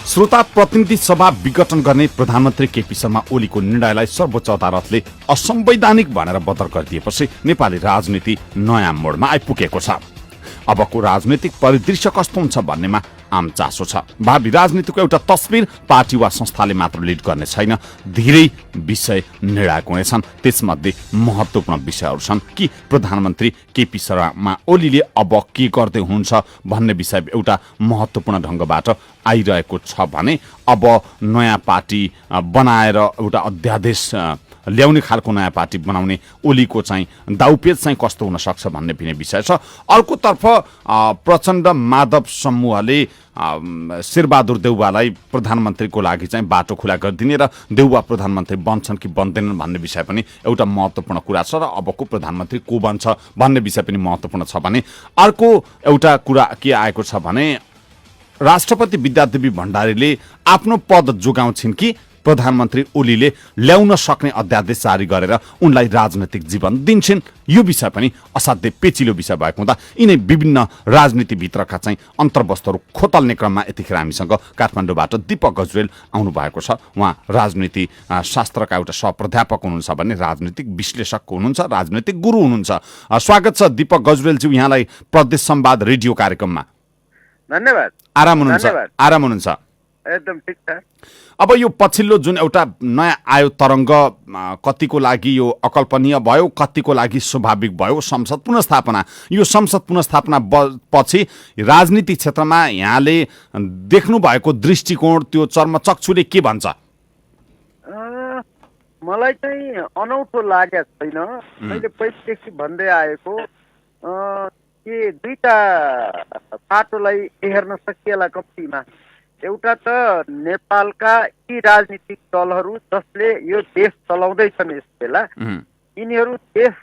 श्रोता प्रतिनिधि सभा विघटन गर्ने प्रधानमन्त्री केपी शर्मा ओलीको निर्णयलाई सर्वोच्च अदालतले असंवैधानिक भनेर बदर गरिदिएपछि नेपाली राजनीति नयाँ मोडमा आइपुगेको छ। अबको राजनीतिक परिदृश्य कस्तो हुन्छ भन्नेमा आम चासो छ। भावी राजनीतिको एउटा तस्बिर पार्टी वा संस्थाले मात्र लिड गर्ने छैन, धेरै विषय निर्णायक हुनेछन्। त्यसमध्ये महत्त्वपूर्ण विषयहरू छन् कि प्रधानमन्त्री केपी शर्मा ओलीले अब के गर्दै हुनुहुन्छ भन्ने विषय एउटा महत्त्वपूर्ण ढङ्गबाट आइरहेको छ भने अब नयाँ पार्टी बनाएर एउटा अध्यादेश ल्याउने खालको नयाँ पार्टी बनाउने ओलीको चाहिँ दाउपेच चाहिँ कस्तो हुन सक्छ भन्ने पनि विषय छ। अर्कोतर्फ प्रचण्ड माधव समूहले शेरबहादुर देउवालाई प्रधानमन्त्रीको लागि चाहिँ बाटो खुला गरिदिने र देउवा प्रधानमन्त्री बन्छन् कि बन्दैनन् भन्ने विषय पनि एउटा महत्त्वपूर्ण कुरा छ र अबको प्रधानमन्त्री को बन्छ भन्ने विषय पनि महत्त्वपूर्ण छ भने अर्को एउटा कुरा के आएको छ भने राष्ट्रपति विद्यादेवी भण्डारीले आफ्नो पद जोगाउँछिन् कि प्रधानमन्त्री ओलीले ल्याउन सक्ने अध्यादेश जारी गरेर उनलाई राजनैतिक जीवन दिन्छन्। यो विषय पनि असाध्यै पेचिलो विषय भएको हुँदा यिनै विभिन्न राजनीतिभित्रका चाहिँ अन्तर्वस्तुहरू खोतल्ने क्रममा यतिखेर हामीसँग काठमाडौँबाट दीपक गजरेल आउनु भएको छ। उहाँ राजनीति शास्त्रका एउटा सहप्राध्यापक हुनुहुन्छ भने राजनीतिक विश्लेषक हुनुहुन्छ, राजनीतिक गुरु हुनुहुन्छ। स्वागत छ दीपक गजरेलज्यू यहाँलाई प्रदेश संवाद रेडियो कार्यक्रममा। धन्यवाद। आराम हुनुहुन्छ? एकदम ठिक छ। अब यो पछिल्लो जुन एउटा नयाँ आयो तरङ्ग कतिको लागि यो अकल्पनीय भयो, कतिको लागि स्वाभाविक भयो, संसद पुनर्स्थापना। यो संसद पुनर्स्थापना पछि राजनीति क्षेत्रमा यहाँले देख्नु भएको दृष्टिकोण त्यो चर्मचक्षुले के भन्छ? मलाई चाहिँ अनौठो लागेको छैन। मैले पहिलेदेखि भन्दै आएको के दुईटा बाटोलाई हेर्न सकिएला कम्तीमा। एउटा त नेपालका यी राजनीतिक दलहरू जसले यो देश चलाउँदैछन् यस बेला, यिनीहरू देश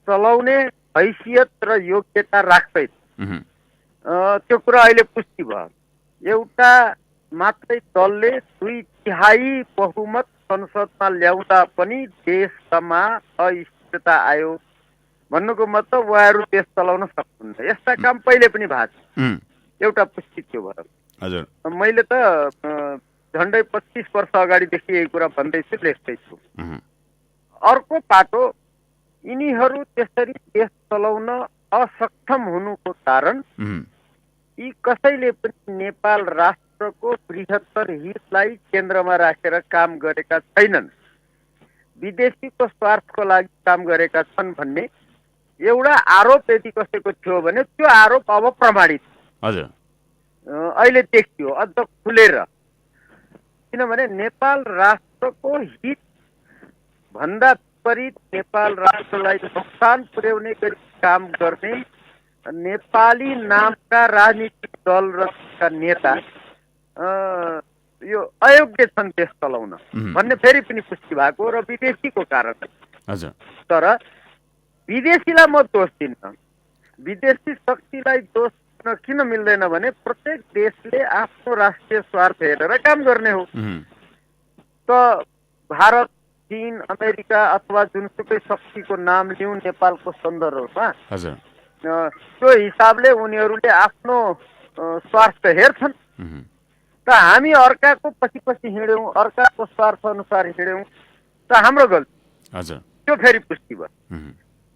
चलाउने हैसियत र योग्यता राख्दैन। त्यो कुरा अहिले पुष्टि भयो। एउटा मात्रै दलले 2/3 बहुमत संसदमा ल्याउँदा पनि देशमा अस्थिरता आयो भन्नुको मतलब उहाँहरू देश चलाउन सक्नुहुन्न। यस्ता काम पहिले पनि भएको छ। एउटा पुष्टि त्यो भयो। हजुर, मैले त झन्डै 25 वर्ष अगाडिदेखि यही कुरा भन्दैछु, लेख्दैछु। अर्को पाटो, यिनीहरू त्यसरी देश चलाउन असक्षम हुनुको कारण यी कसैले पनि नेपाल राष्ट्रको बृहत्तर हितलाई केन्द्रमा राखेर काम गरेका छैनन्, विदेशीको स्वार्थको लागि काम गरेका छन् भन्ने एउटा आरोप यदि कसैको थियो भने त्यो आरोप अब प्रमाणित अहिले देखियो अझ खुलेर। किनभने नेपाल राष्ट्रको हित भन्दा विपरीत नेपाल राष्ट्रलाई नोक्सान पुर्याउने गरी काम गर्ने नेपाली नामका राजनीतिक दल र नेता यो अयोग्य छन् देश चलाउन भन्ने फेरि पनि पुष्टि भएको र विदेशीको कारण। तर विदेशीलाई म दोष दिन्न। विदेशी शक्तिलाई दोष किन मिल्दैन भने प्रत्येक देशले आफ्नो राष्ट्रिय स्वार्थ हेरेर काम गर्ने हो। त भारत, चीन, अमेरिका अथवा जुनसुकै शक्तिको नाम लिउँ नेपालको सन्दर्भमा, त्यो हिसाबले उनीहरूले आफ्नो स्वार्थ हेर्छन्। त हामी अर्काको पछि पछि हिँड्यौँ, अर्काको स्वार्थ अनुसार हिँड्यौँ त हाम्रो गल्ती। त्यो फेरि पुष्टि भयो।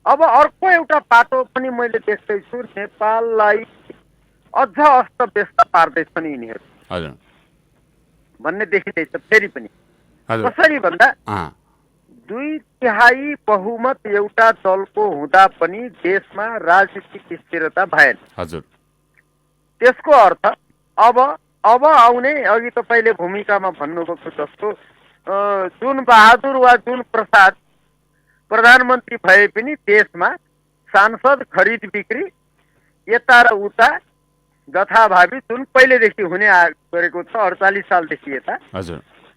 अब अर्को एउटा पाटो पनि मैले देख्दैछु, नेपाललाई अझ अस्तव्यस्त पार्दैछन् यिनीहरू भन्ने देखिँदैछ फेरि पनि। कसरी भन्दा 2/3 बहुमत एउटा दलको हुँदा पनि देशमा राजनीतिक स्थिरता भएन। त्यसको अर्थ अब आउने, अघि तपाईँले भूमिकामा भन्नुभएको जस्तो जुन बहादुर वा जुन प्रसाद प्रधानमन्त्री भए पनि देशमा सांसद खरिद बिक्री यता र उता जथाभावी जुन पहिलेदेखि हुने गरेको छ 48 सालदेखि यता,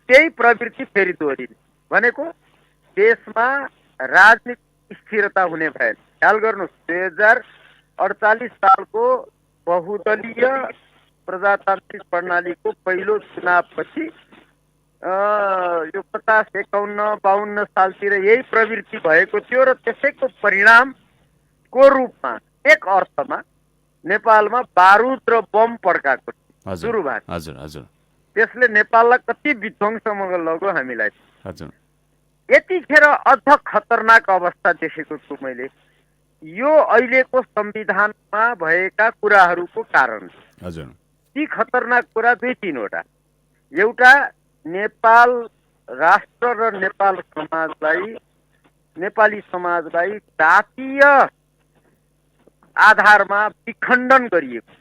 त्यही प्रवृत्ति फेरि दोहोरिने भनेको देशमा राजनीतिक स्थिरता हुने भएन। ख्याल गर्नुहोस्, 2048 सालको बहुदलीय प्रजातान्त्रिक प्रणालीको पहिलो चुनावपछि यो 50, 51, 52 सालतिर यही प्रवृत्ति भएको थियो र त्यसैको परिणामको रूपमा एक अर्थमा नेपालमा बारुद र बम पड्काएको सुरु भएको। त्यसले नेपाललाई कति विध्वंसमा लग्यो हामीलाई। हजुर यतिखेर अझ खतरनाक अवस्था देखेको छु मैले यो अहिलेको संविधानमा भएका कुराहरूको कारण। हजुर ती खतरनाक कुरा दुई तीनवटा। एउटा नेपाल राष्ट्र र नेपाली समाजलाई जातीय आधारमा विखण्डन गरिएको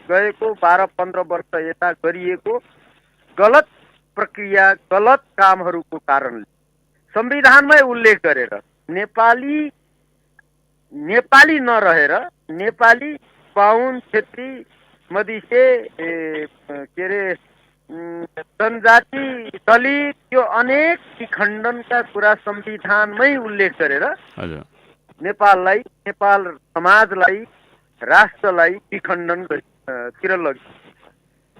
गएको 12-15 वर्ष यता गरिएको गलत प्रक्रिया गलत कामहरूको कारणले संविधानमै उल्लेख गरेर नेपाली नरहेर नेपाली बाहुन क्षेत्री मधेसी के अरे जनजाति दलित यो अनेक विखण्डनका कुरा संविधानमै उल्लेख गरेर नेपाल समाजलाई राष्ट्रलाई विखण्डन तिर लग्यो।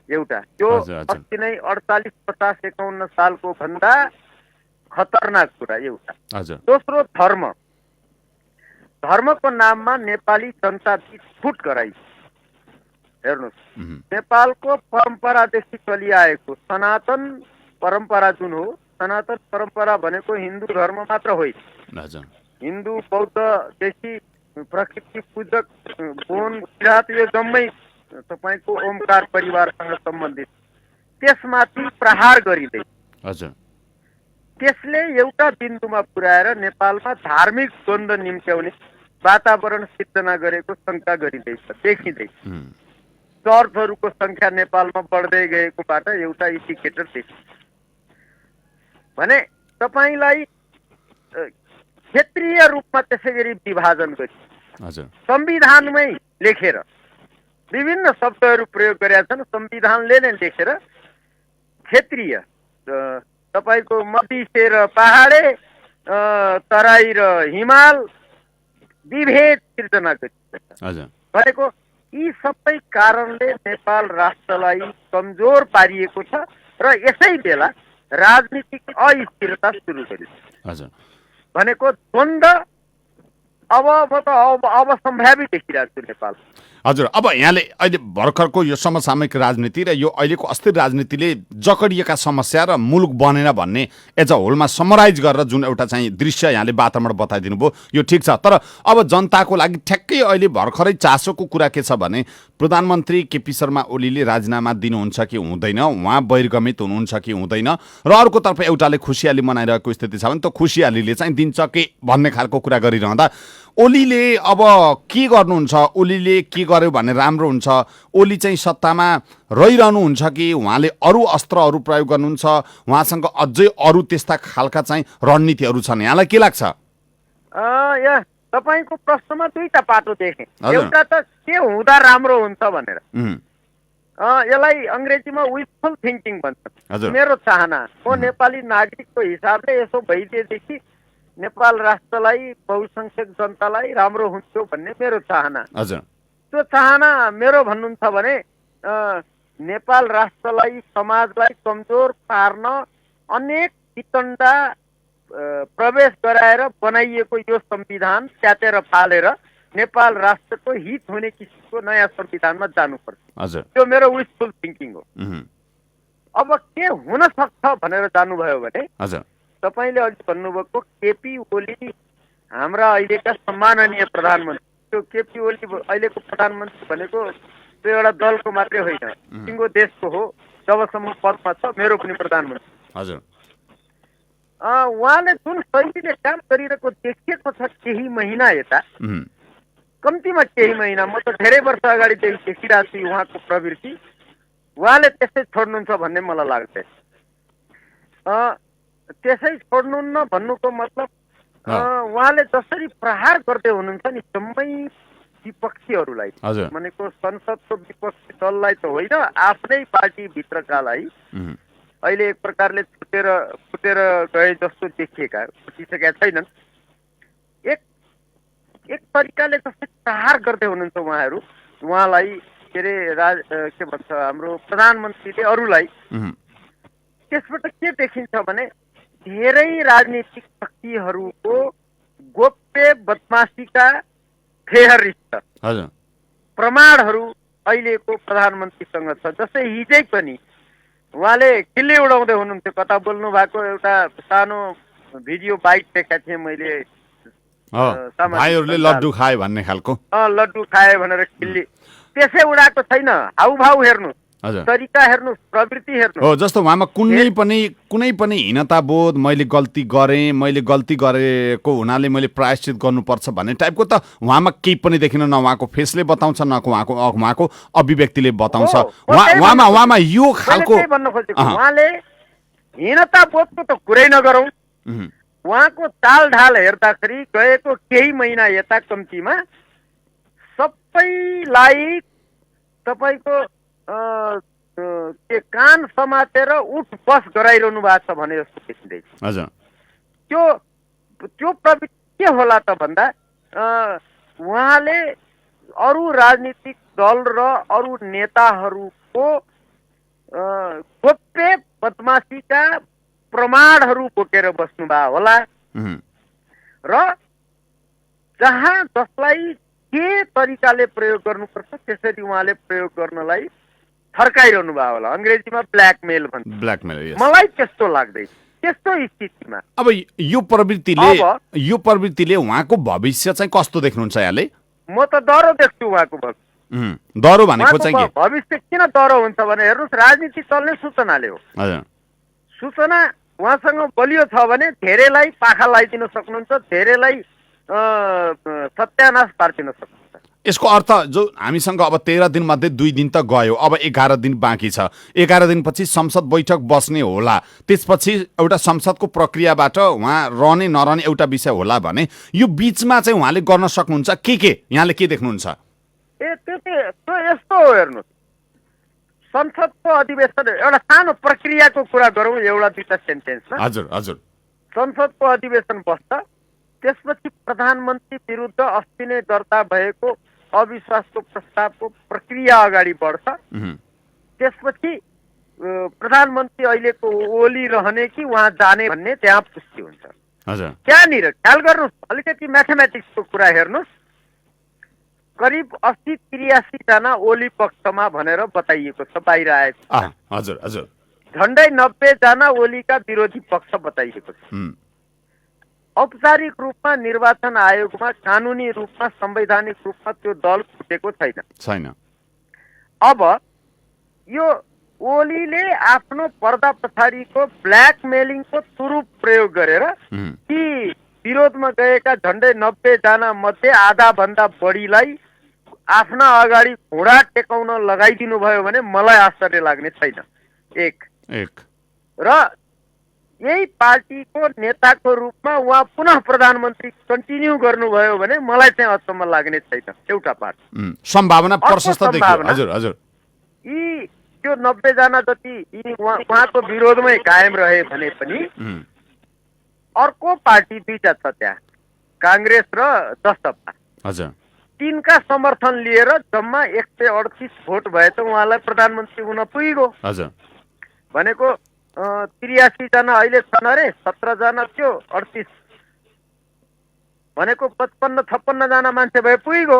एउटा त्यो अस्ति नै 48, 50, 51 सालको भन्दा खतरनाक कुरा एउटा। दोस्रो धर्मको नाममा नेपाली जनता बीच फुट गराइयो। हेर्नुहोस् नेपालको परम्परादेखि चलिआएको सनातन परम्परा जुन हो, सनातन परम्परा भनेको हिन्दू धर्म मात्र होइन। हिन्दू बौद्धदेखि प्रकृति पूजक बोन किराँत यो जम्मै तपाईँको ओमकार परिवारसँग सम्बन्धित। त्यसमाथि प्रहार गरिँदै त्यसले एउटा बिन्दुमा पुर्याएर नेपालमा धार्मिक द्वन्द्व निम्त्याउने वातावरण सिर्जना गरेको शङ्का गरिँदैछ, देखिँदैछ। चर्चहरूको संख्या नेपालमा बढ्दै गएकोबाट एउटा इन्डिकेटर देखिन्छ भने तपाईँलाई क्षेत्रीय रूपमा त्यसै गरी विभाजन गरी संविधानमै लेखेर विभिन्न शब्दहरू प्रयोग गरेका छन्। संविधानले नै लेखेर क्षेत्रीय तपाईँको मधेसी र पहाडे तराई र हिमाल विभेद सिर्जना गरिन्छ भनेको यी सबै कारणले नेपाल राष्ट्रलाई कमजोर पारिएको छ र यसै बेला राजनीतिक अस्थिरता सुरु गरिन्छ भनेको द्वन्द्व अब सम्भावित देखिरहेको छु नेपाल। हजुर अब यहाँले अहिले भर्खरको यो समसामयिक राजनीति र यो अहिलेको अस्थिर राजनीतिले जकडिएका समस्या र मुलुक बनेन भन्ने एज अ होलमा समराइज गरेर जुन एउटा चाहिँ दृश्य यहाँले वातावरण बताइदिनु भयो यो ठिक छ। तर अब जनताको लागि ठ्याक्कै अहिले भर्खरै चासोको कुरा के छ भने प्रधानमन्त्री केपी शर्मा ओलीले राजीनामा दिनुहुन्छ कि हुँदैन, उहाँ बहिर्गमित हुनुहुन्छ कि हुँदैन र अर्कोतर्फ एउटाले खुसियाली मनाइरहेको स्थिति छ भने त खुसियालीले चाहिँ दिन्छ के भन्ने खालको कुरा गरिरहँदा ओलीले अब के गर्नुहुन्छ, ओलीले के गर्यो भने राम्रो हुन्छ, ओली चाहिँ सत्तामा रहिरहनुहुन्छ कि उहाँले अरू अस्त्रहरू प्रयोग गर्नुहुन्छ, उहाँसँग अझै अरू त्यस्ता खालका चाहिँ रणनीतिहरू छन्, यहाँलाई के लाग्छ? तपाईँको प्रश्नमा दुईटा पाटो देखेँ। एउटा त के हुँदा राम्रो हुन्छ भनेर, यसलाई अङ्ग्रेजीमा विशफुल थिङ्किङ भन्छ। मेरो चाहना म नेपाली नागरिकको हिसाबले यसो भइदिएदेखि नेपाल राष्ट्रलाई बहुसंख्यक जनतालाई राम्रो हुन्थ्यो भन्ने मेरो चाहना। त्यो चाहना मेरो भन्नुहुन्छ भने नेपाल राष्ट्रलाई समाजलाई कमजोर पार्न अनेक वितण्डा प्रवेश गराएर बनाइएको यो संविधान च्यातेर फालेर नेपाल राष्ट्रको हित हुने किसिमको नयाँ संविधानमा जानुपर्छ। त्यो मेरो विशफुल थिङ्किङ हो। अब के हुन सक्छ भनेर जानुभयो भने तपाईँले अघि भन्नुभएको केपी ओली हाम्रा अहिलेका सम्माननीय प्रधानमन्त्री, त्यो केपी ओली अहिलेको प्रधानमन्त्री भनेको त्यो एउटा दलको मात्रै होइन, सिङ्गो देशको हो जबसम्म पदमा छ, मेरो पनि प्रधानमन्त्री। उहाँले जुन शैलीले काम गरिरहेको देखिएको छ केही महिना यता, कम्तीमा केही महिना, म त धेरै वर्ष अगाडिदेखि देखिरहेको छु उहाँको प्रवृत्ति, उहाँले त्यसै छोड्नुहुन्छ भन्ने मलाई लाग्छ। त्यसै छोड्नुहुन्न भन्नुको मतलब उहाँले जसरी प्रहार गर्दै हुनुहुन्छ नि जम्मै विपक्षीहरूलाई, भनेको संसदको विपक्षी दललाई त होइन, आफ्नै पार्टीभित्रकालाई अहिले एक प्रकारले फुटेर गए जस्तो देखिएका, फुटिसकेका छैनन्। एक तरिकाले जस्तै प्रहार गर्दै हुनुहुन्छ उहाँहरू, उहाँलाई के अरे के भन्छ हाम्रो प्रधानमन्त्रीले अरूलाई। त्यसबाट के देखिन्छ भने धेरै राजनीतिक शक्तिहरूको गोप्य बदमासीका फेहरिस्त प्रमाणहरू अहिलेको प्रधानमन्त्रीसँग छ। जस्तै हिजै पनि उहाँले खिल्ली उडाउँदै हुनुहुन्थ्यो। कता बोल्नु भएको एउटा सानो भिडियो बाइट देखाएको थिएँ मैले। भाइहरूले लड्डु खाए भन्ने खालको। लड्डु खाए भनेर खिल्ली त्यसै उडाएको छैन। हाउभाउ हेर्नु, तरिका हेर्नु, प्रवृत्ति हेर्नु। हो जस्तो उहाँमा कुनै पनि हीनता बोध, मैले गल्ती गरेको हुनाले मैले प्रायश्चित गर्नुपर्छ भन्ने टाइपको त उहाँमा केही पनि देखिन। न उहाँको फेसले बताउँछ, न उहाँको अभिव्यक्तिले बताउँछ। उहाँमा यो खालको भन्न खोजेको उहाँले हीनता बोधको त कुरै नगरौँ। उहाँको चालढाल हेर्दाखेरि गएको केही महिना यता कम्तीमा सबैलाई तपाईँको के कान समातेर उठ बस गराइरहनु भएको छ भने जस्तो देखिँदैछ। त्यो प्रवृत्ति के होला त भन्दा उहाँले अरू राजनीतिक दल र अरू नेताहरूको गोप्य बदमासीका प्रमाणहरू बोकेर बस्नुभयो होला र जसलाई के तरिकाले प्रयोग गर्नुपर्छ त्यसरी उहाँले प्रयोग गर्नलाई थर्काइरहनु भयो होला। अङ्ग्रेजीमा ब्ल्याकमेल भन्छ। मलाई त्यस्तो लाग्दैछ। त्यस्तो स्थितिमा अब यो प्रवृत्तिले उहाँको भविष्य चाहिँ कस्तो देख्नुहुन्छ यहाँले? म त डरो देख्छु उहाँको भविष्य। डरो भनेको चाहिँ के? भविष्य किन डरो हुन्छ भने हेर्नुहोस्, राजनीति चल्ने सूचनाले हो। सूचना उहाँसँग बलियो छ भने धेरैलाई पाखा लगाइदिन सक्नुहुन्छ, धेरैलाई सत्यानाश पार्दिन सक्नुहुन्छ। यसको अर्थ जो हामीसँग अब 13 दिन मध्ये 2 दिन त गयो, अब 11 दिन बाँकी छ। 11 दिनपछि संसद बैठक बस्ने होला, त्यसपछि एउटा संसदको प्रक्रियाबाट उहाँ रहने नरहने एउटा विषय होला भने यो बीचमा चाहिँ उहाँले गर्न सक्नुहुन्छ के यहाँले के देख्नुहुन्छ? त्यो यस्तो हो हेर्नुहोस्, संसदको अधिवेशन एउटा सानो प्रक्रियाको कुरा गरौँ, एउटा दुईटा सेन्टेन्समा। हजुर। संसदको अधिवेशन बस्छ, त्यसपछि प्रधानमन्त्री विरुद्ध अस्ति नै दर्ता भएको अविश्वासको प्रस्तावको प्रक्रिया अगाडि बढ्छ। त्यसपछि प्रधानमन्त्री अहिलेको ओली रहने कि उहाँ जाने भन्ने त्यहाँ पुष्टि हुन्छ। त्यहाँनिर ख्याल गर्नुहोस्, अलिकति म्याथमेटिक्सको कुरा हेर्नुहोस्, करिब 80-83 जना ओली पक्षमा भनेर बताइएको छ, बाहिर आएको छ। हजुर। झन्डै 90 जना ओलीका विरोधी पक्ष बताइएको छ। औपचारिक रूपमा निर्वाचन आयोगमा कानुनी रूपमा संवैधानिक रूपमा त्यो दल फुटेको छैन। अब यो ओलीले आफ्नो पर्दा पछाडिको ब्ल्याकमेलिङको तुरुप प्रयोग गरेर ती विरोधमा गएका झन्डै 90 जना मध्ये आधा भन्दा बढीलाई आफ्ना अगाडि घोडा टेकाउन लगाइदिनु भयो भने मलाई आश्चर्य लाग्ने छैन। एक र यही पार्टीको नेताको रूपमा उहाँ पुनः प्रधानमन्त्री कन्टिन्यू गर्नुभयो भने मलाई चाहिँ अचम्म लाग्ने छैन। एउटा पार्ट सम्भावना प्रशस्त देखियो। हजुर। यी त्यो 90 जना जति उहाँको विरोधमै कायम रहे भने पनि अर्को पार्टी दुईटा छ त्यहाँ, काङ्ग्रेस र जसपा। तिनका समर्थन लिएर जम्मा 138 भोट भए त उहाँलाई प्रधानमन्त्री हुन पुगेको। भनेको 83 जना अहिले छन् अरे, 17 जना थियो, 38 भनेको 55-56 जना मान्छे भए पुगेको।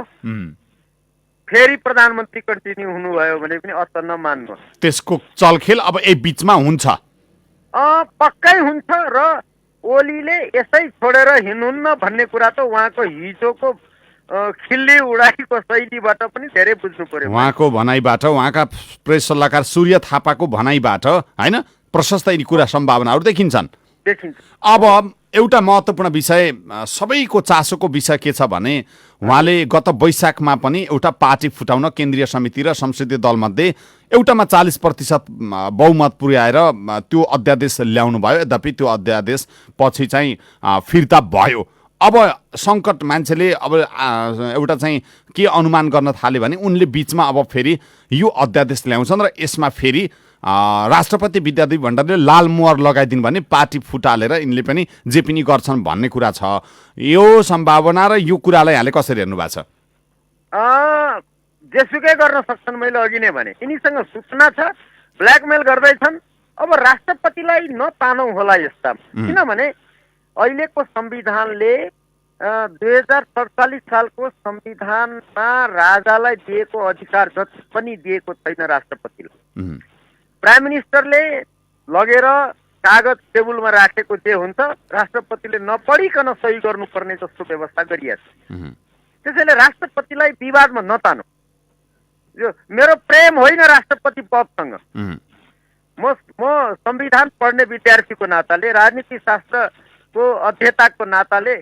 फेरि प्रधानमन्त्री कन्टिन्यू हुनुभयो भने पनि अचन्न मान्नु। त्यसको चलखेल अब यही बीचमा हुन्छ, पक्कै हुन्छ। र ओलीले यसै छोडेर हिँड्नुहुन्न भन्ने कुरा त उहाँको हिजोको खिल्ली उडाएको शैलीबाट पनि धेरै बुझ्नु पर्यो। उहाँको भनाइबाट, उहाँका प्रेस सल्लाहकार सूर्य थापाको भनाइबाट हैन प्रशस्त यी कुरा सम्भावनाहरू देखिन्छन्। अब एउटा महत्त्वपूर्ण विषय, सबैको चासोको विषय के छ भने उहाँले गत वैशाखमा पनि एउटा पार्टी फुटाउन केन्द्रीय समिति र संसदीय दलमध्ये एउटामा 40% बहुमत पुर्याएर त्यो अध्यादेश ल्याउनु भयो। यद्यपि त्यो अध्यादेश पछि चाहिँ फिर्ता भयो। अब सङ्कट मान्छेले अब एउटा चाहिँ के अनुमान गर्न थाले भने उनले बीचमा अब फेरि यो अध्यादेश ल्याउँछन् र यसमा फेरि राष्ट्रपति विद्यादेवी भण्डारीले लाल मोहर लगाइदिनु भने पार्टी फुटालेर यिनले पनि जे पनि गर्छन् भन्ने कुरा छ। यो सम्भावना र यो कुरालाई यहाँले कसरी हेर्नु भएको छ? जेसुकै गर्न सक्छन्। मैले अघि नै भने यिनीसँग सूचना छ, ब्ल्याकमेल गर्दैछन्। अब राष्ट्रपतिलाई नतानौँ होला यस्ता, किनभने अहिलेको संविधानले 2047 सालको संविधानमा राजालाई दिएको अधिकार जति पनि दिएको छैन राष्ट्रपतिलाई। प्राइम मिनिस्टरले लगेर कागज टेबुलमा राखेको जे हुन्छ राष्ट्रपतिले नपढिकन सही गर्नुपर्ने जस्तो व्यवस्था गरिएको छ। त्यसैले राष्ट्रपतिलाई विवादमा नतानु। यो मेरो प्रेम होइन राष्ट्रपति पदसँग। म संविधान पढ्ने विद्यार्थीको नाताले, राजनीति शास्त्रको अध्येताको नाताले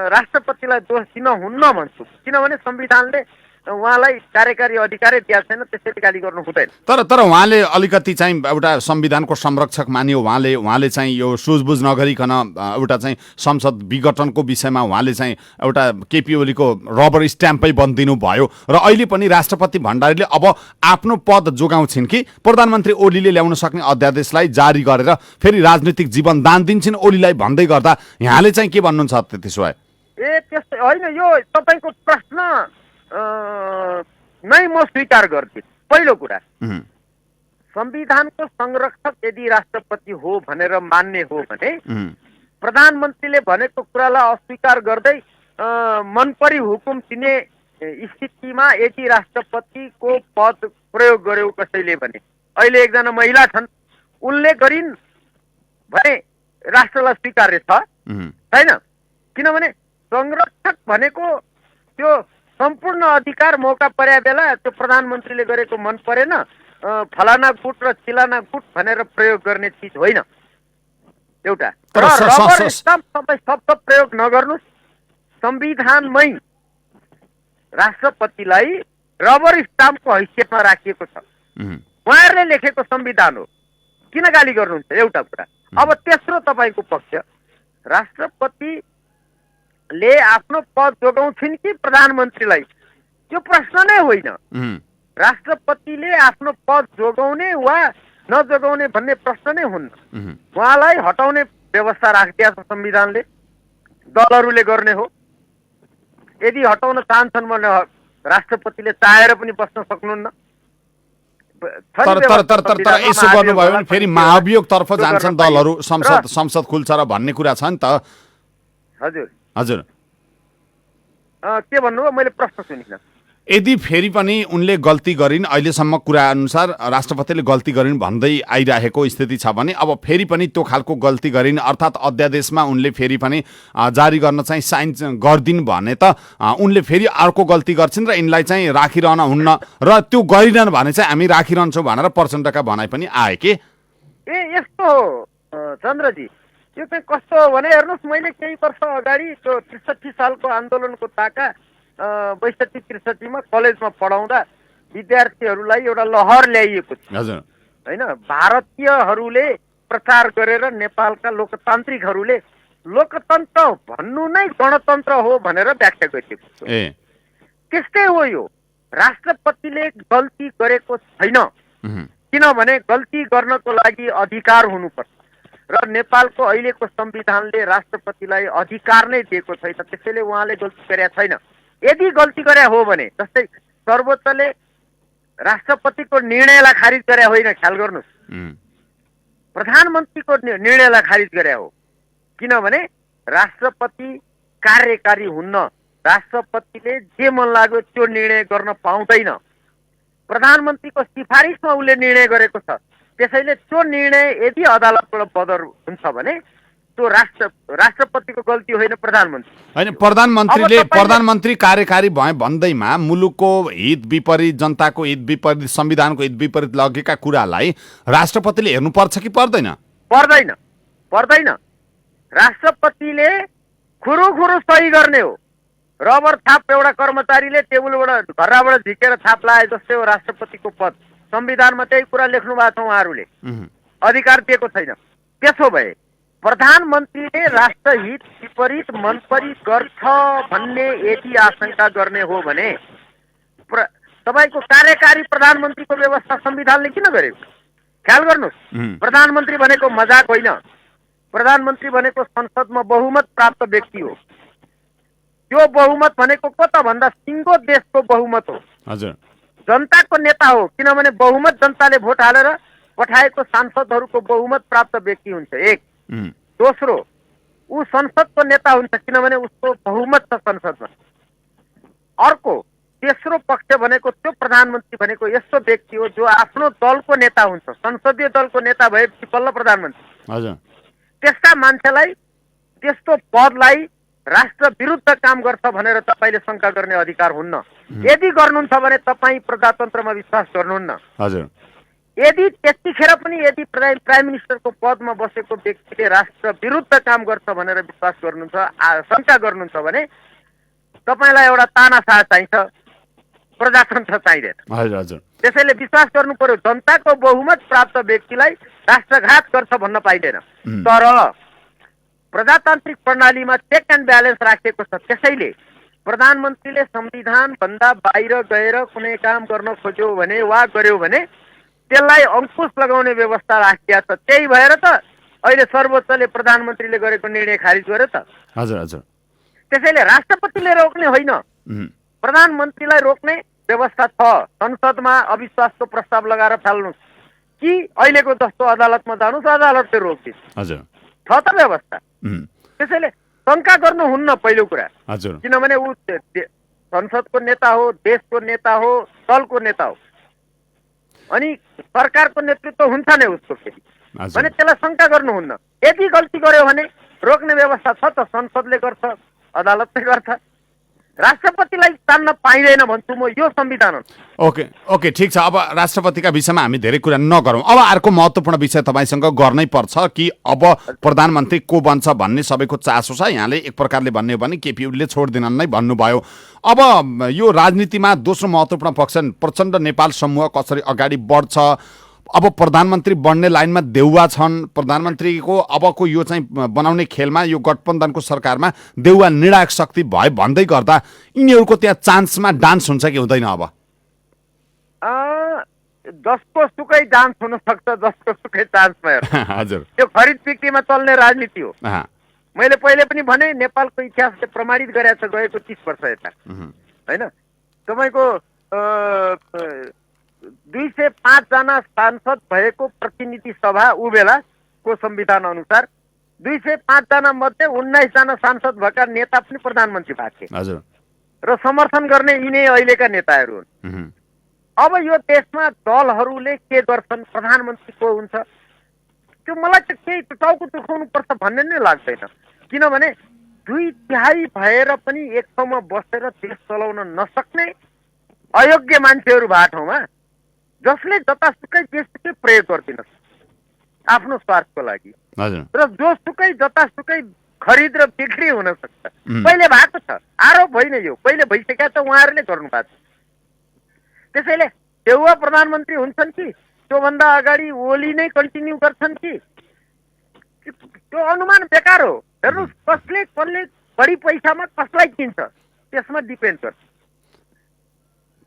राष्ट्रपतिलाई दोष दिन हुन्न भन्छु। किनभने संविधानले उहाँलाई कार्यकारी अधिकारै दिएको छैन, त्यसैले गाली गर्नु हुँदैन। तर उहाँले अलिकति चाहिँ एउटा संविधानको संरक्षक मानियो। उहाँले चाहिँ यो सुझबुझ नगरिकन एउटा चाहिँ संसद विघटनको विषयमा उहाँले चाहिँ एउटा केपी ओलीको रबर स्ट्याम्पै बनिदिनु भयो र अहिले पनि राष्ट्रपति भण्डारीले अब आफ्नो पद जोगाउँछिन् कि प्रधानमन्त्री ओलीले ल्याउन सक्ने अध्यादेशलाई जारी गरेर फेरि राजनीतिक जीवन दान दिन्छन् ओलीलाई भन्दै गर्दा यहाँले चाहिँ के भन्नुहुन्छ त्यसो भए? त्यस्तै होइन, यो तपाईँको प्रश्न नै म स्वीकार गर्छु। पहिलो कुरा, संविधानको संरक्षक यदि राष्ट्रपति हो भनेर मान्ने हो भने प्रधानमन्त्रीले भनेको कुरालाई अस्वीकार गर्दै मनपरी हुकुम दिने स्थितिमा यदि राष्ट्रपतिको पद प्रयोग गर्यो कसैले भने, अहिले एकजना महिला छन्, उनले गरिन् भने राष्ट्रलाई स्वीकार्य छ छैन? किनभने संरक्षक भनेको त्यो सम्पूर्ण अधिकार मौका पर्या बेला त्यो प्रधानमन्त्रीले गरेको मन परेन, फलाना गुट र चिलाना गुट भनेर प्रयोग गर्ने चिज होइन एउटा। रबर स्टाम्प तपाईँ शब्द प्रयोग नगर्नुहोस्। संविधानमै राष्ट्रपतिलाई रबर स्टाम्पको हैसियतमा राखिएको छ। उहाँहरूले लेखेको संविधान हो, किन गाली गर्नुहुन्छ? एउटा कुरा। अब तेस्रो तपाईँको पक्ष, राष्ट्रपति ले आफ्नो पद जोगाउँछिन् कि प्रधानमन्त्रीलाई, त्यो प्रश्न नै होइन। राष्ट्रपतिले आफ्नो पद जोगाउने वा नजोगाउने भन्ने प्रश्न नै हुन्न। उहाँलाई हटाउने व्यवस्था राखिदिएको छ संविधानले, दलहरूले गर्ने हो। यदि हटाउन चाहन्छन् भने राष्ट्रपतिले चाहेर पनि बस्न सक्नुहुन्न। तर यसो गर्नुभयो भने फेरि महाभियोगतर्फ जान्छन् दलहरू, संसद खुल्छ र भन्ने कुरा छ नि त। हजुर के भन्नुभयो? मैले प्रश्न सुनिनँ। यदि फेरि पनि उनले गल्ती गरिन्, अहिलेसम्म कुरा अनुसार राष्ट्रपतिले गल्ती गरिन् भन्दै आइरहेको स्थिति छ भने अब फेरि पनि त्यो खालको गल्ती गरिन् अर्थात् अध्यादेशमा उनले फेरि पनि जारी गर्न चाहिँ साइन गरिदिन् भने त उनले फेरि अर्को गल्ती गर्छिन् र यिनलाई चाहिँ राखिरहन हुन्न र त्यो गरिरहन् भने चाहिँ हामी राखिरहन्छौँ भनेर प्रचण्डका भनाइ पनि आए के? यस्तो हो चन्द्रजी, यो चाहिँ कस्तो हो भने हेर्नुहोस्, मैले केही वर्ष अगाडि त्यो 63 सालको आन्दोलनको ताका 62-63 कलेजमा पढाउँदा विद्यार्थीहरूलाई एउटा लहर ल्याइएको थियो होइन। भारतीयहरूले प्रचार गरेर नेपालका लोकतान्त्रिकहरूले लोकतन्त्र भन्नु नै गणतन्त्र हो भनेर व्याख्या गरिएको थियो। त्यस्तै हो यो। राष्ट्रपतिले गल्ती गरेको छैन, किनभने गल्ती गर्नको लागि अधिकार हुनुपर्छ र नेपालको अहिलेको संविधानले राष्ट्रपतिलाई अधिकार नै दिएको छैन। त्यसैले उहाँले गल्ती गरेका छैन। यदि गल्ती गरे हो भने, जस्तै सर्वोच्चले राष्ट्रपतिको निर्णयलाई खारिज गरे होइन, ख्याल गर्नुहोस्, प्रधानमन्त्रीको निर्णयलाई खारिज गरे हो। किनभने राष्ट्रपति कार्यकारी हुन्न, राष्ट्रपतिले जे मन लाग्यो त्यो निर्णय गर्न पाउँदैन। प्रधानमन्त्रीको सिफारिसमा उसले निर्णय गरेको छ। त्यसैले त्यो निर्णय यदि अदालतबाट बदर हुन्छ भने त्यो राष्ट्रपतिको गल्ती होइन, प्रधानमन्त्री होइन। प्रधानमन्त्री कार्यकारी भए भन्दैमा मुलुकको हित विपरीत, जनताको हित विपरीत, संविधानको हित विपरीत लगेका कुरालाई राष्ट्रपतिले हेर्नुपर्छ कि पर्दैन? पर्दैन। राष्ट्रपतिले खुरुखुरु सही गर्ने हो। रबर छाप एउटा कर्मचारीले टेबुलबाट घरबाट झिकेर छाप लाए जस्तै हो राष्ट्रपतिको पद। संविधानमा त्यही कुरा लेख्नु भएको छ उहाँहरूले, अधिकार दिएको छैन। त्यसो भए प्रधानमन्त्रीले राष्ट्रहित विपरीत मनपरी गर्छ भन्ने यदि आशंका गर्ने हो भने तपाईँको कार्यकारी प्रधानमन्त्रीको व्यवस्था संविधानले किन गरेको? ख्याल गर्नुहोस्, प्रधानमन्त्री भनेको मजाक होइन। प्रधानमन्त्री भनेको संसदमा बहुमत प्राप्त व्यक्ति हो। त्यो बहुमत भनेको को त भन्दा सिङ्गो देशको बहुमत हो। जनताको नेता हो, किनभने बहुमत जनताले भोट हालेर पठाएको सांसदहरूको बहुमत प्राप्त व्यक्ति हुन्छ। एक। दोस्रो, ऊ संसदको नेता हुन्छ किनभने उसको बहुमत छ संसदमा। अर्को, तेस्रो पक्ष भनेको त्यो प्रधानमन्त्री भनेको यस्तो व्यक्ति हो जो आफ्नो दलको नेता हुन्छ, संसदीय दलको नेता भएपछि बल्ल प्रधानमन्त्री। हजुर। त्यस्ता मान्छेलाई त्यस्तो पदलाई राष्ट्र विरुद्ध काम गर्छ भनेर तपाईँले शङ्का गर्ने अधिकार हुन्न। यदि गर्नुहुन्छ भने तपाईँ प्रजातन्त्रमा विश्वास गर्नुहुन्न। हजुर। यदि त्यतिखेर पनि यदि प्राइम मिनिस्टरको पदमा बसेको व्यक्तिले राष्ट्र विरुद्ध काम गर्छ भनेर विश्वास गर्नुहुन्छ, शङ्का गर्नुहुन्छ भने तपाईँलाई एउटा तानाशाह चाहिन्छ, प्रजातन्त्र चाहिँदैन। हजुर हजुर। त्यसैले विश्वास गर्नु पर्यो जनताको बहुमत प्राप्त व्यक्तिलाई राष्ट्रघात गर्छ भन्न पाइँदैन। तर प्रजातान्त्रिक प्रणालीमा चेक एन्ड ब्यालेन्स राखेको छ। त्यसैले प्रधानमन्त्रीले संविधान भन्दा बाहिर गएर कुनै काम गर्न खोज्यो भने वा गर्यो भने त्यसलाई अंकुश लगाउने व्यवस्था राखिया छ। त्यही भएर त अहिले सर्वोच्चले प्रधानमन्त्रीले गरेको निर्णय खारिज गर्यो त। हजुर हजुर। त्यसैले राष्ट्रपतिले रोक्ने होइन, प्रधानमन्त्रीलाई रोक्ने व्यवस्था छ। संसदमा अविश्वासको प्रस्ताव लगाएर फाल्नुहोस् कि अहिलेको जस्तो अदालतमा जानुहोस्, अदालतले रोक्दिन्छ। हजुर। छ त व्यवस्था। त्यसैले शङ्का गर्नुहुन्न पहिलो कुरा। हजुर। किनभने ऊ संसदको नेता हो, देशको नेता हो, दलको नेता हो, अनि सरकारको नेतृत्व हुन्छ नै उसको फेरि भने त्यसलाई शङ्का गर्नुहुन्न। यदि गल्ती गर्यो भने रोक्ने व्यवस्था छ त, संसदले गर्छ, अदालतले गर्छ, राष्ट्रपतिलाई तान्न पाइँदैन भन्छु म। यो संविधान हो। ओके ओके, ठिक छ। अब राष्ट्रपतिका विषयमा हामी धेरै कुरा नगरौँ। अब अर्को महत्त्वपूर्ण विषय तपाईँसँग गर्नै पर्छ कि अब प्रधानमन्त्री को बन्छ भन्ने सबैको चासो छ। यहाँले एक प्रकारले भन्ने हो भने केपी ओलीले छोड्दिनन् नै भन्नुभयो। अब यो राजनीतिमा दोस्रो महत्त्वपूर्ण पक्ष प्रचण्ड नेपाल समूह कसरी अगाडि बढ्छ, अब प्रधानमन्त्री बन्ने लाइनमा देउवा छन्। प्रधानमन्त्रीको अबको यो चाहिँ बनाउने खेलमा यो गठबन्धनको सरकारमा देउवा निर्णायक शक्ति भयो भन्दै गर्दा यिनीहरूको त्यहाँ चान्समा डान्स हुन्छ कि हुँदैन? अब जसको सुकै डान्स हुन सक्छ, जसको सुकै चान्समा। हजुर। त्यो खरिद बिक्रीमा चल्ने राजनीति हो। मैले पहिले पनि भने नेपालको इतिहासले प्रमाणित गरेको छ गएको 30 वर्ष यता, होइन? तपाईँको 205 जना सांसद भएको प्रतिनिधि सभा ऊ बेलाको संविधान अनुसार 205 जना मध्ये 19 जना सांसद भएका नेता पनि प्रधानमन्त्री भएको थिए। हजुर। र समर्थन गर्ने यिनै अहिलेका नेताहरू हुन्। अब यो देशमा दलहरूले के गर्छन्, प्रधानमन्त्री को हुन्छ, त्यो मलाई त केही टाउको दुखाउनु पर्छ भन्ने नै लाग्दैन। किनभने 2/3 भएर पनि एक ठाउँमा बसेर देश चलाउन नसक्ने अयोग्य मान्छेहरू भए ठाउँमा जसले जतासुकै जेसुकै प्रयोग गरिदिनुहोस् आफ्नो स्वार्थको लागि, र जोसुकै जतासुकै खरिद र बिक्री हुन सक्छ। पहिले भएको छ, आरोप होइन यो, पहिले भइसकेका छ, उहाँहरूले गर्नु भएको छ। त्यसैले देउवा प्रधानमन्त्री हुन्छन् कि त्योभन्दा अगाडि ओली नै कन्टिन्यू गर्छन् कि, त्यो अनुमान बेकार हो। हेर्नुहोस्, कसले बढी पैसामा कसलाई किन्छ त्यसमा डिपेन्ड गर्छ।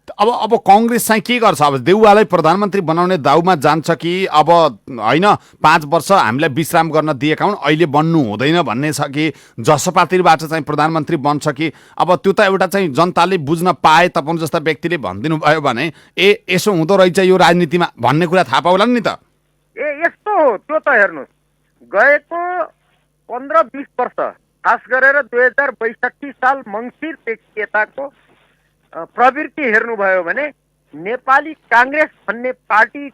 अब कांग्रेस चाहिँ के गर्छ? अब देउवालाई प्रधानमन्त्री बनाउने दाउमा जान्छ कि अब होइन 5 वर्ष हामीलाई विश्राम गर्न दिएका हुन्, अहिले बन्नु हुँदैन भन्ने छ कि जसपातिबाट चाहिँ प्रधानमन्त्री बन्छ कि? अब त्यो त एउटा चाहिँ जनताले बुझ्न पाए, तपाईँ जस्ता व्यक्तिले भनिदिनु भयो भने यसो हुँदो रहेछ यो राजनीतिमा भन्ने कुरा थाहा पाउला नि त। यस्तो हो त्यो त। हेर्नुहोस्, गएको 15-20 वर्ष, खास गरेर 2062 साल मङ्सिरदेखि यताको प्रवृत्ति हेर्नुभयो भने नेपाली कांग्रेस भन्ने पार्टी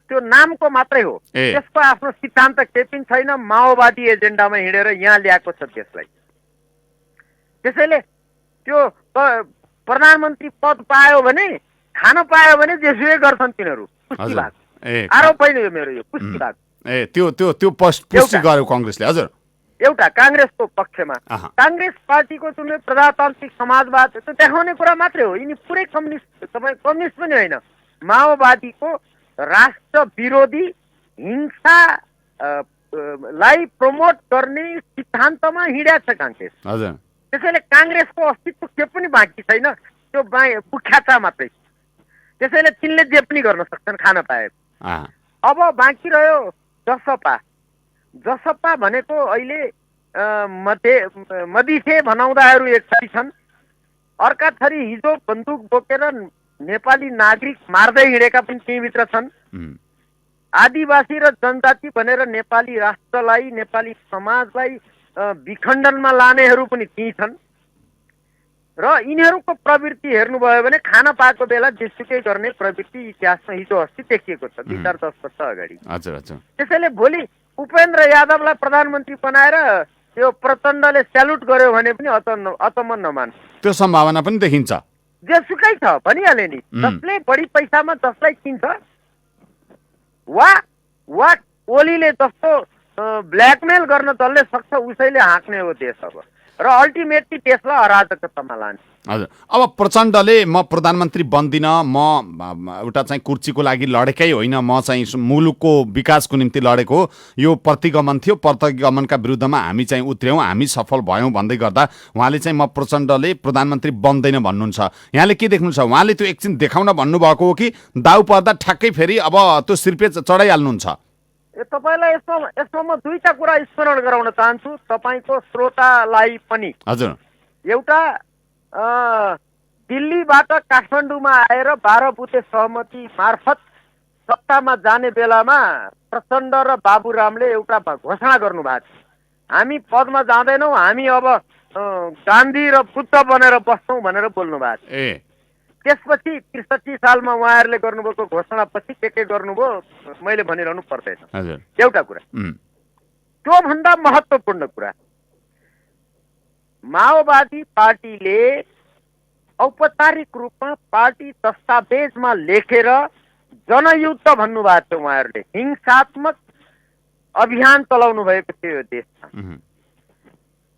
त्यो नामको मात्रै हो, त्यसको आफ्नो सिद्धान्त केही पनि छैन। माओवादी एजेन्डामा हिँडेर यहाँ ल्याएको छ त्यसलाई। त्यसैले त्यो प्रधानमन्त्री पद पायो भने, खान पायो भने जेसुकै गर्छन् तिनीहरू। पुष्टि भएको आरोप होइन यो मेरो, यो पुष्टि भएको। त्यो पुष्टि गर्यो कांग्रेसले। हजुर। एउटा कांग्रेसको पक्षमा कांग्रेस पार्टीको जुन प्रजातान्त्रिक समाजवाद त्यो देखाउने कुरा मात्रै हो। यिनी पुरै कम्युनिस्ट, तपाईँ कम्युनिस्ट पनि होइन, माओवादीको राष्ट्र विरोधी हिंसा लाई प्रमोट गर्ने सिद्धान्तमा हिँडेको छ कांग्रेस। त्यसैले कांग्रेसको अस्तित्व के पनि बाँकी छैन, त्यो मुख्याचा मात्रै। त्यसैले तिनले जे पनि गर्न सक्छन् खान पाए। अब बाँकी रह्यो जसपा। जसपा भनेको अहिले मधिसे भनाउँदाहरू एक थरी छन्, अर्का थरी हिजो बन्दुक बोकेर नेपाली नागरिक मार्दै हिँडेका पनि त्यहीँभित्र छन्। आदिवासी र जनजाति भनेर नेपाली राष्ट्रलाई, नेपाली समाजलाई विखण्डनमा लानेहरू पनि त्यही छन्। र यिनीहरूको प्रवृत्ति हेर्नुभयो भने खाना पाएको बेला जेसुकै गर्ने प्रवृत्ति इतिहासमा हिजो अस्ति देखिएको छ 2-10 वर्ष अगाडि। हजुर हजुर। त्यसैले भोलि उपेन्द्र यादवलाई प्रधानमन्त्री बनाएर त्यो प्रचण्डले स्यालुट गर्यो भने पनि अचम्म नमान। त्यो सम्भावना पनि देखिन्छ। जेसुकै छ भनिहाले नि, जसले बढी पैसामा जसलाई किन्छ वा ओलीले जस्तो ब्ल्याकमेल गर्न जसले सक्छ उसैले हाँक्ने हो देश अब, र अल्टिमेटली देशलाई अराजकतामा लान्छ। हजुर। अब प्रचण्डले म प्रधानमन्त्री बन्दिन, म एउटा चाहिँ कुर्सीको लागि लडेकै होइन, म चाहिँ मुलुकको विकासको निम्ति लडेको, यो प्रतिगमन थियो, प्रतिगमनका विरुद्धमा हामी चाहिँ उत्र्यौँ, हामी सफल भयौँ भन्दै गर्दा उहाँले चाहिँ म प्रचण्डले प्रधानमन्त्री बन्दैन भन्नुहुन्छ। यहाँले के देख्नुहुन्छ? उहाँले त्यो एकछिन देखाउन भन्नुभएको हो कि दाउ पर्दा ठ्याक्कै फेरि अब त्यो सिर्पेच चढाइहाल्नुहुन्छ? तपाईँलाई यसमा म दुईटा कुरा स्मरण गराउन चाहन्छु तपाईँको श्रोतालाई पनि। हजुर। एउटा दिल्लीबाट काठमाडौँमा आएर 12 बुँदे सहमति मार्फत सत्तामा जाने बेलामा प्रचण्ड र बाबुरामले एउटा घोषणा गर्नुभएको छ, हामी पदमा जाँदैनौँ, हामी अब गान्धी र बुद्ध बनेर बस्छौँ भनेर बोल्नु भएको छ। त्यसपछि 63 सालमा उहाँहरूले गर्नुभएको घोषणापछि के गर्नुभयो मैले भनिरहनु पर्दैन। एउटा कुरा। त्योभन्दा महत्त्वपूर्ण कुरा, माओवादी पार्टीले औपचारिक रूपमा पार्टी दस्तावेजमा लेखेर जनयुद्ध भन्नुभएको थियो, उहाँहरूले हिंसात्मक अभियान चलाउनु भएको थियो यो देशमा।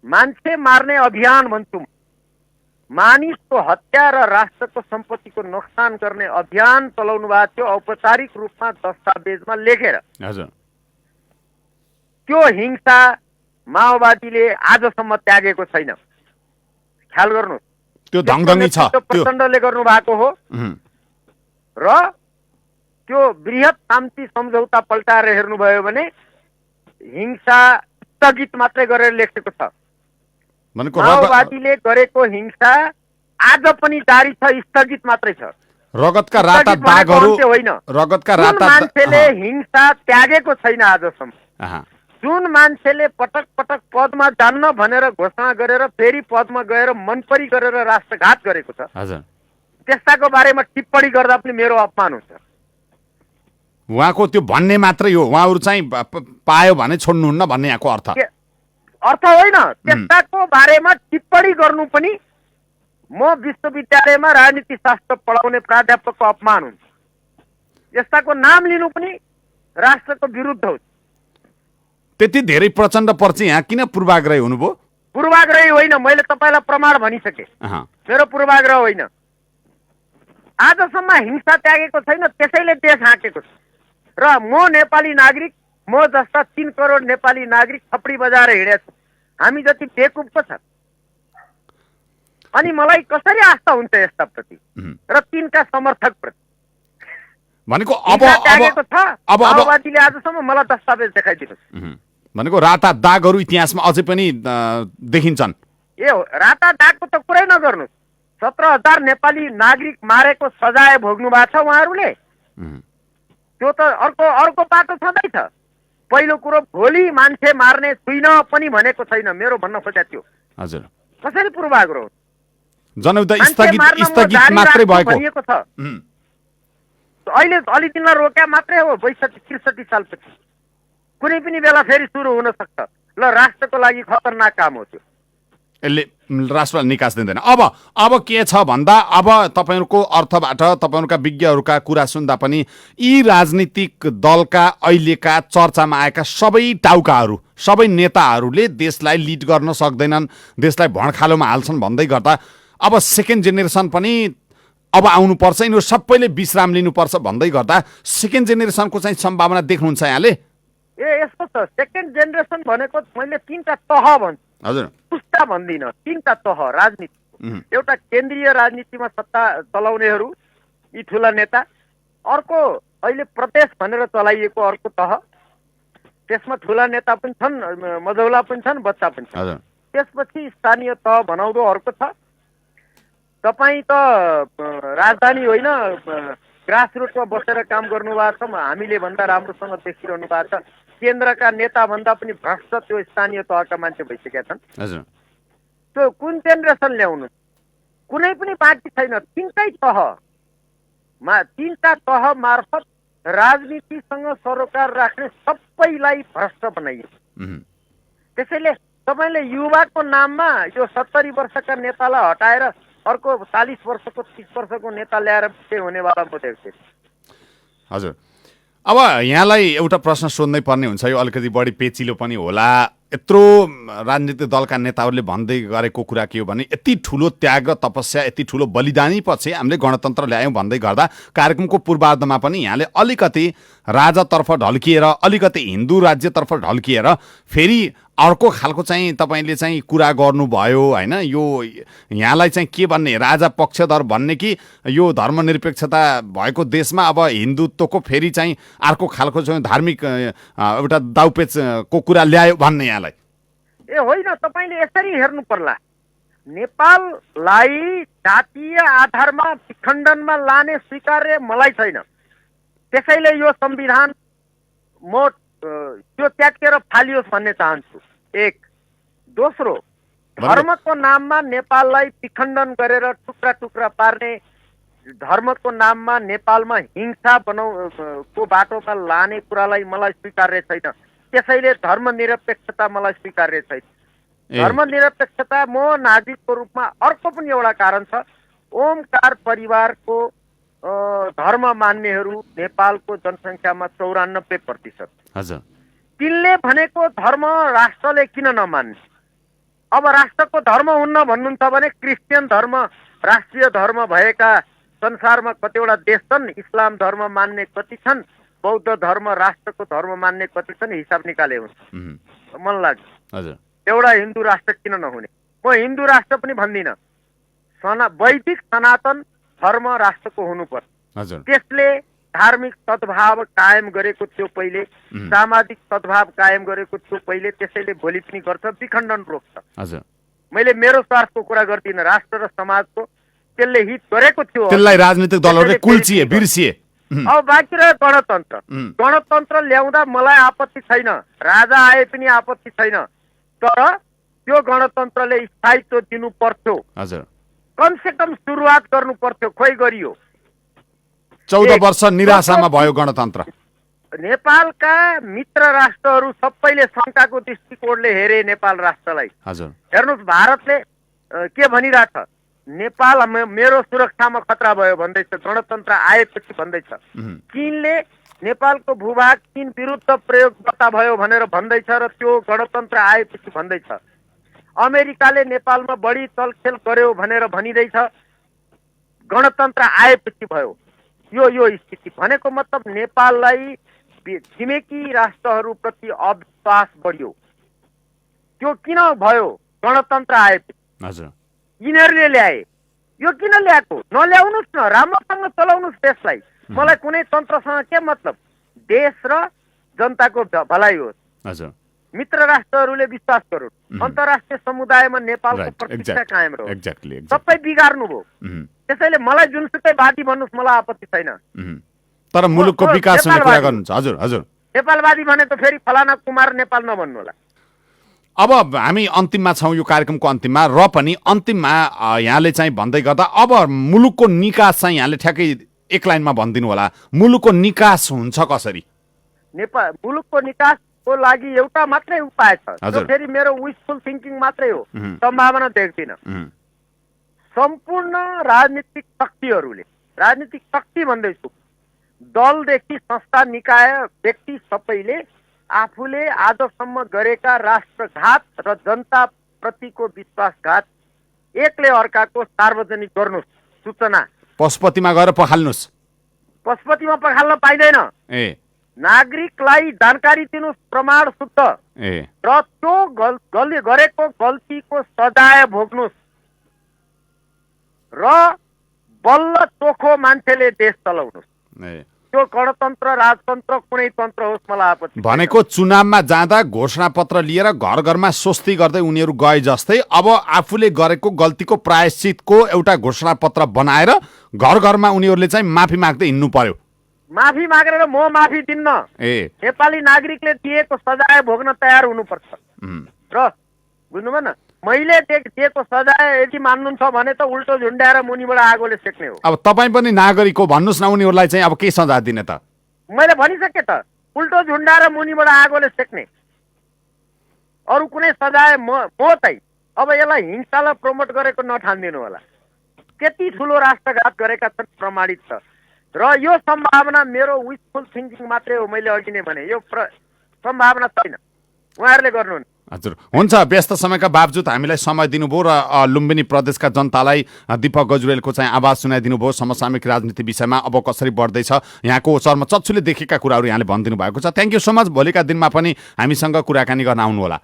मान्छे मार्ने अभियान भन्छौँ, मानिसको हत्या र राष्ट्रको सम्पत्तिको नोक्सान गर्ने अभियान चलाउनु भएको थियो औपचारिक रूपमा दस्तावेजमा लेखेर। हजुर। त्यो हिंसा माओवादीले आजसम्म त्यागेको छैन, ख्याल गर्नु। त्यो धङधङी छ, प्रचण्डले गर्नु भएको हो र त्यो बृहत शान्ति सम्झौता पल्टाएर हेर्नुभयो भने हिंसा स्थगित मात्रै गरेर लेखेको छ। माओवादीले गरेको हिंसा आज पनि जारी छ, स्थगित मात्रै छ। रगतका राता दागहरू होइन, रगतका राता मान्छेले हिंसा त्यागेको छैन आजसम्म। जुन मान्छेले पटक पटक पदमा जान्न भनेर घोषणा गरेर फेरि पदमा गएर मनपरी गरेर राष्ट्रघात गरेको छ, त्यस्ताको बारेमा टिप्पणी गर्दा पनि मेरो अपमान हुन्छ। उहाँको त्यो भन्ने मात्रै हो, उहाँहरू चाहिँ पायो भने छोड्नुहुन्न भन्ने यहाँको अर्थ होइन। त्यस्ताको बारेमा टिप्पणी गर्नु पनि म विश्वविद्यालयमा राजनीति शास्त्र पढाउने प्राध्यापकको अपमान हुन्छ। यस्ताको नाम लिनु पनि राष्ट्रको विरुद्ध हो। त्यति धेरै प्रचण्ड पर्ची यहाँ किन पूर्वाग्रही हुनुभयो? पूर्वाग्रही होइन, मैले तपाईँलाई प्रमाण भनिसकेँ, मेरो पूर्वाग्रह होइन। आजसम्म हिंसा त्यागेको छैन, त्यसैले देश हाँकेको छ। र म नेपाली नागरिक, म जस्ता 3 करोड नेपाली नागरिक थपडी बजाएर हिँडेको छु, हामी जति बेकुफ पो छ। अनि मलाई कसरी आस्था हुन्छ यस्ताप्रति र तिनका समर्थक प्रति? भनेको अब माओवादीले आजसम्म मलाई दस्तावेज देखाइदिनुहोस्। भनेको राता दागहरू इतिहासमा अझै पनि देखिन्छन्। राता दागको त कुरै नगर्नु। 17,000 नेपाली नागरिक मारेको सजाय भोग्नु भएको छ उहाँहरूले। त्यो त अर्को बाटो छँदैछ। पहिलो कुरो, भोलि मान्छे मार्ने छुइन पनि भनेको छैन, मेरो भन्न खोजा त्यो। हजुर। कसरी पूर्वाग्रह हो? जनयुद्ध स्थगित मात्रै भएको छ। अहिले अलि दिनलाई रोक्या मात्रै हो, 62-63 सालपछि कुनै पनि बेला फेरि सुरु हुन सक्छ। ल, राष्ट्रको लागि खतरनाक काम हो त्यो। यसले राष्ट्रलाई निकास दिँदैन। अब के छ भन्दा, अब तपाईँहरूको अर्थबाट तपाईँहरूका विज्ञहरूका कुरा सुन्दा पनि यी राजनीतिक दलका अहिलेका चर्चामा आएका सबै टाउकाहरू, सबै नेताहरूले देशलाई लिड गर्न सक्दैनन्, देशलाई भणखालोमा हाल्छन् भन्दै गर्दा अब सेकेन्ड जेनेरेसन पनि अब आउनुपर्छ, यिनीहरू सबैले विश्राम लिनुपर्छ भन्दै गर्दा सेकेन्ड जेनेरेसनको चाहिँ सम्भावना देख्नुहुन्छ यहाँले? यस्तो छ, सेकेन्ड जेनेरेसन भनेको मैले 3टा तह भन्छु। हजुर। पुस्ता भन्दिनँ, 3टा तह राजनीति। एउटा केन्द्रीय राजनीतिमा सत्ता चलाउनेहरू, यी ठुला नेता। अर्को अहिले प्रदेश भनेर चलाइएको अर्को तह, त्यसमा ठुला नेता पनि छन्, मझौला पनि छन्, बच्चा पनि छन्। त्यसपछि स्थानीय तह बनाउँदो अर्को छ। तपाईँ त राजधानी होइन, ग्रासरुटमा बसेर काम गर्नुभएको छ, हामीले भन्दा राम्रोसँग देखिरहनु भएको छ। केन्द्रका नेता भन्दा पनि भ्रष्ट त्यो स्थानीय तहका मान्छे भइसकेका छन्। हजुर। त्यो कुन जेनेरेसन ल्याउनु? कुनै पनि बाँकी छैन। तीनटा तह मार्फत राजनीतिसँग सरोकार राख्ने सबैलाई भ्रष्ट बनाइयो। त्यसैले तपाईँले युवाको नाममा यो 70 वर्षका नेतालाई हटाएर अर्को 40 वर्षको 30 वर्षको नेता ल्याएर के हुनेवाला म देख्छु। हजुर, अब यहाँलाई एउटा प्रश्न सोध्नै पर्ने हुन्छ, यो अलिकति बढी पेचिलो पनि होला। यत्रो राजनीतिक दलका नेताहरूले भन्दै गरेको कुरा के हो भने यति ठुलो त्याग र तपस्या, यति ठुलो बलिदानी पछि हामीले गणतन्त्र ल्यायौँ भन्दै गर्दा कार्यक्रमको पूर्वार्धमा पनि यहाँले अलिकति राजातर्फ ढल्किएर, अलिकति हिन्दू राज्यतर्फ ढल्किएर फेरि अर्को खालको चाहिँ तपाईँले चाहिँ कुरा गर्नुभयो होइन। यो यहाँलाई चाहिँ के भन्ने, राजा पक्षधर भन्ने कि यो धर्मनिरपेक्षता भएको देशमा अब हिन्दुत्वको फेरि चाहिँ अर्को खालको चाहिँ धार्मिक एउटा दाउपेचको कुरा ल्यायो भन्ने यहाँलाई? ए होइन, तपाईँले यसरी हेर्नु पर्ला। नेपाललाई जातीय आधारमा विखण्डनमा लाने स्वीकार्य मलाई छैन। त्यसैले यो संविधान म त्यो त्यागेर फालियोस् भन्ने चाहन्छु। एक। दोस्रो, धर्मको नाममा नेपाललाई विखण्डन गरेर टुक्रा टुक्रा पार्ने, धर्मको नाममा नेपालमा हिंसा को बाटोमा लाने कुरालाई मलाई स्वीकार्य छैन। त्यसैले धर्मनिरपेक्षता मलाई स्वीकार्य छैन। धर्मनिरपेक्षता म नागरिकको रूपमा अर्को पनि एउटा कारण छ। ओमकार परिवारको धर्म मान्नेहरू नेपालको जनसङ्ख्यामा 94%। हजुर, तिनले भनेको धर्म राष्ट्रले किन नमान्ने? अब राष्ट्रको धर्म हुन्न भन्नुहुन्छ भने क्रिस्चियन धर्म राष्ट्रिय धर्म भएका संसारमा कतिवटा देश छन्, इस्लाम धर्म मान्ने कति छन्, बौद्ध धर्म राष्ट्रको धर्म मान्ने कति छन्, हिसाब निकाले हुन्छ। मन लाग्छ हजुर, एउटा हिन्दू राष्ट्र किन नहुने? म हिन्दू राष्ट्र पनि भन्दिनँ, वैदिक सनातन धर्म राष्ट्रको हुनुपर्छ। हजुर, त्यसले धार्मिक सद्भाव कायम गरेको थियो पहिले, सामाजिक सद्भाव कायम गरेको थियो पहिले, त्यसैले भोलि पनि गर्छ, विखण्डन रोक्छ। हजुर, मैले मेरो स्वार्थको कुरा गर्दिनँ, राष्ट्र र समाजको त्यसले हित गरेको थियो। त्यसलाई राजनीतिक दलहरूले कुल्चिए, बिर्सिए। अब बाँकी रह्यो गणतन्त्र। गणतन्त्र ल्याउँदा मलाई आपत्ति छैन, राजा आए पनि आपत्ति छैन, तर त्यो गणतन्त्रले स्थायित्व दिनु पर्थ्यो। हजुर, कमसे कम सुरुवात गर्नु पर्थ्यो, खोइ गरियो। 14 वर्ष निराशामा भयो गणतन्त्र। नेपालका मित्र राष्ट्रहरू सबैले शङ्काको दृष्टिकोणले हेरे नेपाल राष्ट्रलाई। हजुर, हेर्नुहोस्, भारतले के भनिरहेछ, नेपाल मेरो सुरक्षामा खतरा भयो भन्दैछ, गणतन्त्र आएपछि भन्दैछ। चीनले नेपालको भूभाग चीन विरुद्ध प्रयोगकर्ता भयो भनेर भन्दैछ र त्यो गणतन्त्र आएपछि भन्दैछ। अमेरिकाले नेपालमा बढी चलखेल गर्यो भनेर भनिँदैछ, गणतन्त्र आएपछि भयो। यो स्थिति भनेको मतलब नेपाललाई छिमेकी राष्ट्रहरूप्रति अविश्वास बढ्यो। त्यो किन भयो? गणतन्त्र आएपछि। हजुर, यिनीहरूले ल्याए। यो किन ल्याएको? नल्याउनुहोस् न, राम्रोसँग चलाउनुहोस् देशलाई। मलाई कुनै तन्त्रसँग के मतलब? देश र जनताको भलाइ होस्। हजुर, मित्र राष्ट्रहरूले विश्वास गरून्, अन्तर्राष्ट्रिय समुदायमा नेपालको प्रतिष्ठा कायम रहोस्। एक्ज्याक्टली, सबै बिगार्नु भयो। त्यसैले मलाई जुनसुकै वादी भन्नुहोस्, मलाई आपत्ति छैन, तर मुलुकको विकास हुने कुरा गर्नुहुन्छ। हजुर, हजुर, नेपालवादी भनेको फेरि फलाना कुमार नेपाल नभन्नु होला। अब हामी अन्तिममा छौँ, यो कार्यक्रमको अन्तिममा, र पनि अन्तिममा यहाँले चाहिँ भन्दै गर्दा अब मुलुकको निकास चाहिँ यहाँले ठ्याक्कै एक लाइनमा भनिदिनु होला, मुलुकको निकास हुन्छ कसरी? मुलुकको निकासको लागि एउटा मात्रै उपाय छ, त्यो फेरि मेरो विशफुल थिङ्किङ मात्रै हो, सम्भावना देख्दिनँ। सम्पूर्ण राजनीतिक शक्तिहरूले, राजनीतिक शक्ति भन्दैछु, दलदेखि संस्था, निकाय, व्यक्ति सबैले आफूले आजसम्म गरेका राष्ट्रघात र जनता प्रतिको विश्वासघात एकले अर्काको सार्वजनिक गर्नुहोस्। सूचना पशुपतिमा गएर पखाल्नुहोस्। पशुपतिमा पखाल्न पाइँदैन। नागरिकलाई जानकारी दिनुहोस्, प्रमाण शुद्ध, र त्यो गरेको गल्तीको सजाय भोग्नुहोस्, र बल्ल चोखो मान्छेले देश चलाउनुहोस्। त्यो गणतन्त्र, राजतन्त्र, कुनै तन्त्र होस्, मलाई आपत्ति भनेको चुनावमा जाँदा घोषणा पत्र लिएर घर घरमा स्वस्ति गर्दै उनीहरू गए जस्तै अब आफूले गरेको गल्तीको प्रायश्चितको एउटा घोषणा पत्र बनाएर घर घरमा उनीहरूले चाहिँ माफी माग्दै हिँड्नु पर्यो। माफी मागेर म माफी दिन्न, नेपाली नागरिकले दिएको सजाय भोग्न तयार हुनुपर्छ। र बुझ्नुभयो न, मैले दिएको सजाय यदि मान्नुहुन्छ भने त उल्टो झुन्ड्याएर मुनिबाट आगोले सेक्ने हो। अब तपाईँ पनि नागरिक हो, भन्नुहोस् न उनीहरूलाई चाहिँ अब के सजाय दिने त? मैले भनिसकेँ त, उल्टो झुन्ड्याएर मुनिबाट आगोले सेक्ने, अरू कुनै सजाय म चाहिँ अब यसलाई हिंसालाई प्रमोट गरेको नठानिदिनु होला। त्यति ठुलो राष्ट्रघात गरेका छन्, प्रमाणित छ। र यो सम्भावना मेरो विशफुल थिङ्किङ मात्रै हो। मैले अघि नै भने यो सम्भावना छैन, उहाँहरूले गर्नुहुन्न। हजुर, हुन्छ। व्यस्त समयका बावजुद हामीलाई समय दिनुभयो र लुम्बिनी प्रदेशका जनतालाई दीपक गजुरेलको चाहिँ आवाज सुनाइदिनु भयो समसामयिक राजनीति विषयमा अब कसरी बढ्दैछ यहाँको चर्म चक्षुले देखेका कुराहरू यहाँले भनिदिनु भएको छ। Thank you so much. भोलिका दिनमा पनि हामीसँग कुराकानी गर्न आउनुहोला।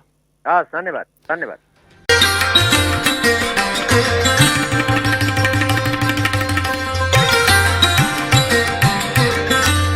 हस्, धन्यवाद।